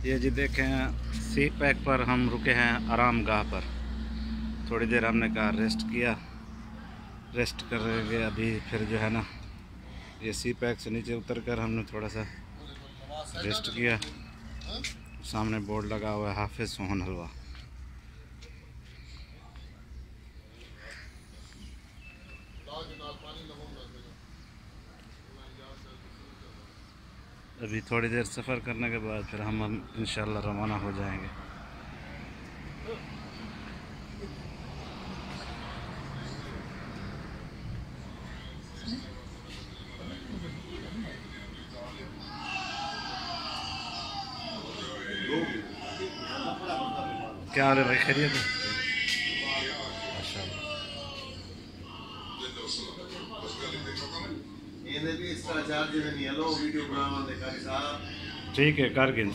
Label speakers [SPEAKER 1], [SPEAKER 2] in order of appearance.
[SPEAKER 1] ये जी देखें, सी पैक पर हम रुके हैं आराम गाह पर। थोड़ी देर हमने कहा रेस्ट किया, रेस्ट करेंगे अभी। फिर जो है ना, ये सी पैक से नीचे उतर कर हमने थोड़ा सा रेस्ट किया। सामने बोर्ड लगा हुआ है हाफिज सोहन हलवा। अभी थोड़ी देर सफ़र करने के बाद फिर हम इंशाल्लाह रवाना हो जाएंगे। क्या हाल है भाई, खैरियत है? ठीक है, कारगिल।